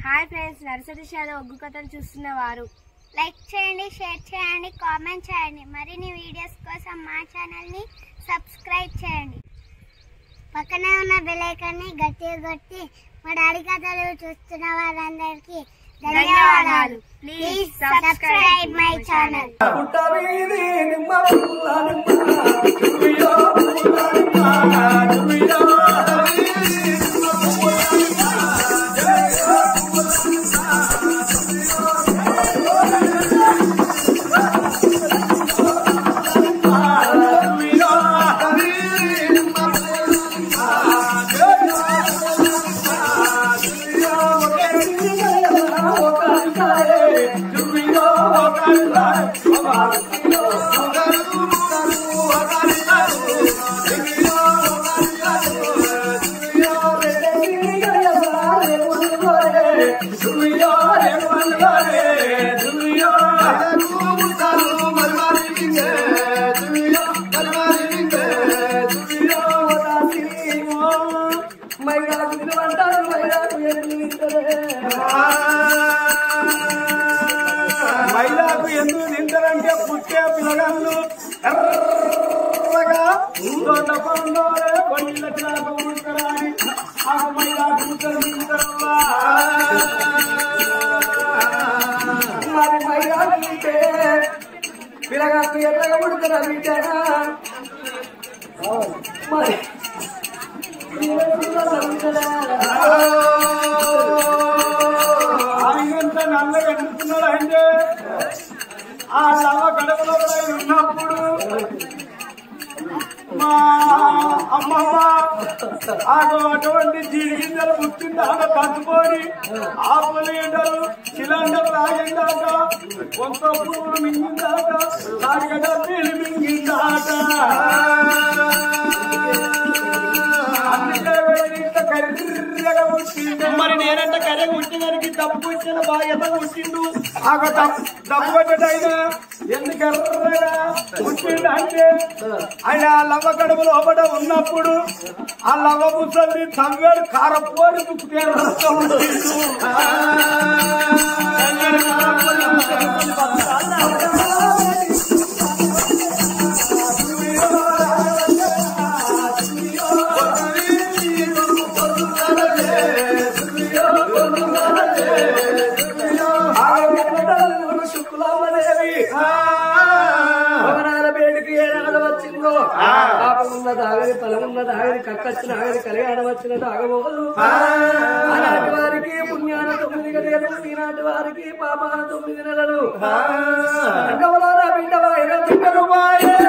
Hi friends, nursery shallow ఒగ్గు కథలు చూస్తున్నవారు like చేయండి, share చేయండి, కామెంట్ చేయండి. మరిన్ని వీడియోస్ కోసం మా ఛానల్ని సబ్స్క్రైబ్ చేయండి. పక్కనే ఉన్న బెల్ ఐకాన్ని గట్టిగా కొట్టి మా డాడీ కథలు చూస్తున్న వారందరికీ ధన్యవాదాలు. Please subscribe my channel. మైదాకు ఎందుకు తింటారంటే పుట్టే పిల్లగాళ్ళు ఎర్రగా కొన్ని లక్షలకు ఉంటారా అని ఆ మైదాకు ముక్కలు తింటారమ్మా. మరి మైదాకు తింటే పిల్లగాకు ఎర్రగా పుడతారా బిడ్డ? మరి ఆయనంత నల్లగా ఎన్నుకున్నాడు అంటే ఆ లవ గడపలో ఉన్నప్పుడు మా అమ్మమ్మ అటువంటి జీడి గింజలు పుట్టింది ఆమె పట్టుకొని ఆపులు ఎండలు సిలిండర్ తాగిందాక కొంత పువ్వులు మింగిందాక తాగడ నీళ్ళు మింగిందాక. మరి నేనంటే కర్రెగా ఉంచేదానికి డబ్బు ఇచ్చిన బాధ్యత పుట్టిండు. ఆ డబ్బు కొట్టైనా ఎందుకు ఎర్రగా పుట్టిండు అంటే ఆయన లవ్వ కడుపు లోపల ఉన్నప్పుడు ఆ లవ్వ పుస్తల్ని తవ్వాడు కారపోడి తుక్కుతే ఆగది ఫలమున్నది ఆగది కక్కచ్చిన ఆగది కళ్యాణ వచ్చినట్టు ఆగబోదు. ఆనాటి వారికి పుణ్యాన 9 గడియలు, ఈనాటి వారికి పాపాన 9 నెలలు. పిండవా రూపాయలు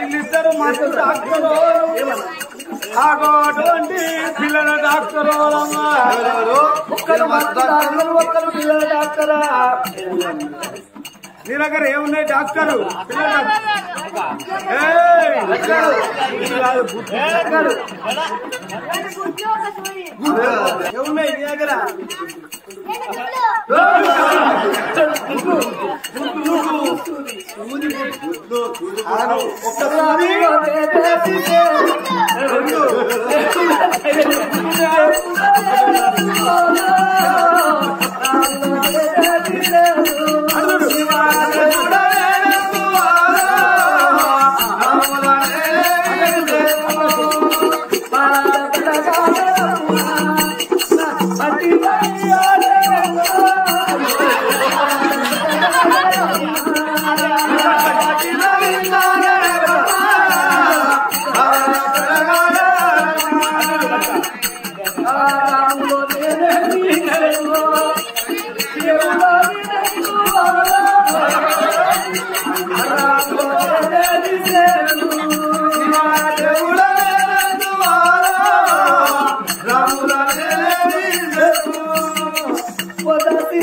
వీళ్ళిద్దరు మంచి డాక్టర్ అటువంటి పిల్లల డాక్టర్ ఒక్కరు ఒక్కరు పిల్లల డాక్టరా. నీ దగ్గర ఏమున్నాయి డాక్టరు? ఏమున్నాయి నీ దగ్గర? ఒక్కసారి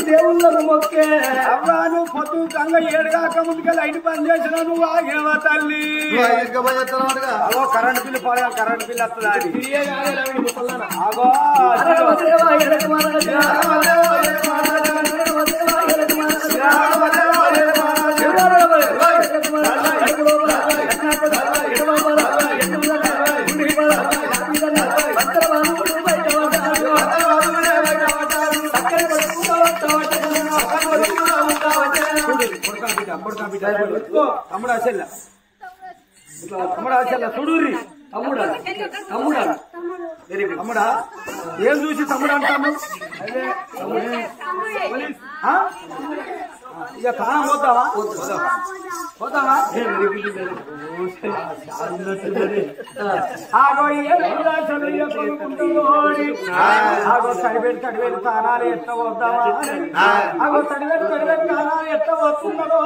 దేవుళ్ళను మొక్కే అవ్వా నువ్వు పొద్దు గంగ ఏడుగాక ముందుగా లైట్ పని చేసిన నువ్వు ఆగేవా తల్లి కరెంట్ బిల్లు పడే కరెంట్ బిల్లు వస్తుంది తమ్ముడు అసలు తమ్ముడు అసలు చూడుర్రి తమ్ముడా తమ్ముడా తమ్ముడా ఏం చూసి తమ్ముడు అంటాము ఇక కాలం పోతావా పోతావా ఆగో ఆగో తడివేడు తానాలు ఎట్లా పోతావా ఆగో తడివేడు తానాలు ఎట్లా వస్తున్నారో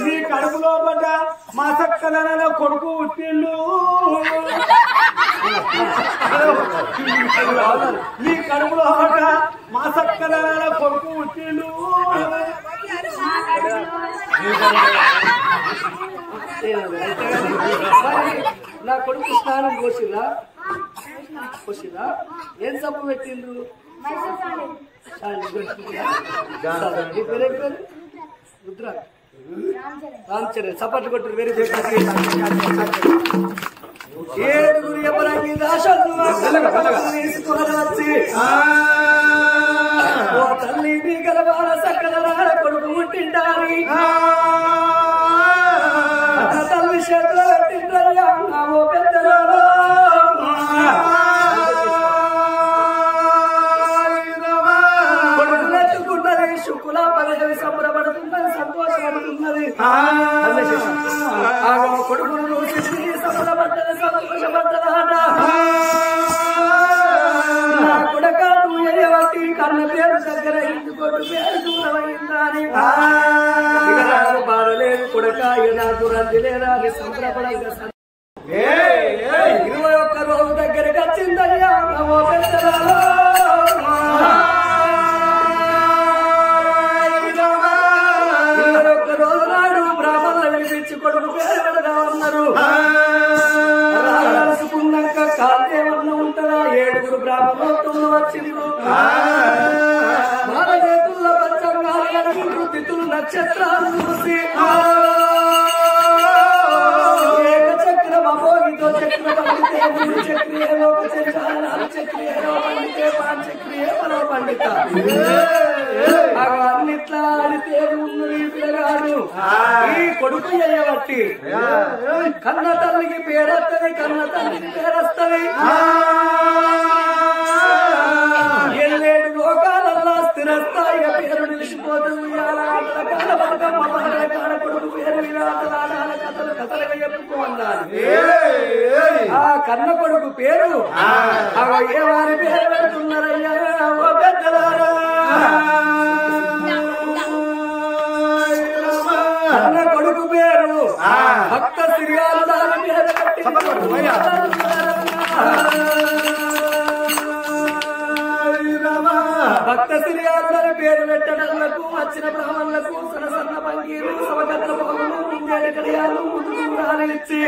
నీ కడుపులో పడ్డ మా సక్కదనలో కొడుకు పుట్టిల్లు నీ కడుపులో పడ్డ మా సక్కదనలో కొడుకు పుట్టిల్లు నా కొడుకు స్నానం పోసిరా ఏం సబ్బు పెట్టిండ్రు రామచరణ్ చప్పట్లు కొట్టు వెరీ ఏడుగురు ఎవరంగి వచ్చి ఓ తల్లి మీ గలవాడ సక్కల కొడుకు పుట్టిండాలి తల్లి చేతులు పెట్టిండ్రయ్యా ఓ పెద్దరాలో శుకుల పదవి సంబరపడుతున్నది సంతోషపడుతున్నది కొడుకును సంబరపడ్డది సంతోషపడ్డదాట కొడక నువ్వు ఎయ్యవట్టి కన్న పేరు దగ్గర ఇందుకోటి పేరు దూరమైందని బాధలేదు కొడక నాకు రంది లేదా అని సంబరపడంగా 21 రోజు దగ్గరికి వచ్చిందయ్యా ఓ పెద్దరాలో కొడుకు పేరు పెడగా ఉన్నారు రాసుకున్నాక కాదేమన్నా ఉంటుందా 7 బ్రాహ్మణోత్తములు వచ్చిండ్రు మన చేతుల్లో పంచంగాలు కనుకుంటూ తిథులు నక్షత్రాలు చూసి ఏకచక్రం అభోగితో చక్ర పండితే 3 చక్రియే లోక చక్రాలు 4 చక్రియే పండితే 5 చక్రియే మనో పండిత అన్నిట్లా ఆడితే ఉన్నది పిల్లగాడు ఈ కొడుకు చేయబట్టి కన్న తల్లికి పేరొస్తుంది కన్న తల్లికి పేరొస్తుంది 7 లోకాలల్లా స్థిర చిరస్థాయిగా పేరు నిలిచిపోతుంది కొడుకు పేరు విరాటలాడాల కథలు కథలుగా చెప్పుకోన్నారు ఆ కన్న కొడుకు పేరు ఏ వారి పేరు పెడుతున్నారయ్యా ఓ పెద్దలారా కన్న కొడుకు పేరు భక్త శ్రీరాలు దాని పేరు భక్త శ్రీరాలుడని పేరు పెట్టడంలకు వచ్చిన బ్రాహ్మణులకు సన్న పంగీలు సమగత్ర పొగలు ముందేడు కడియాలు ముందు ఇచ్చి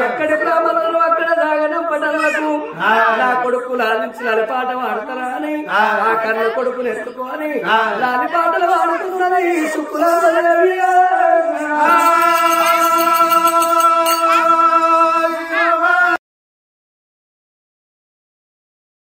ఎక్కడి బ్రాహ్మణులు అక్కడ దాగడం పటలకు నా కొడుకు లాలించి లాలిపాట వాడతారా అని ఆ కన్న కొడుకుని ఎత్తుకొని లాలిపాటలు వాడుతున్నది శుక్లా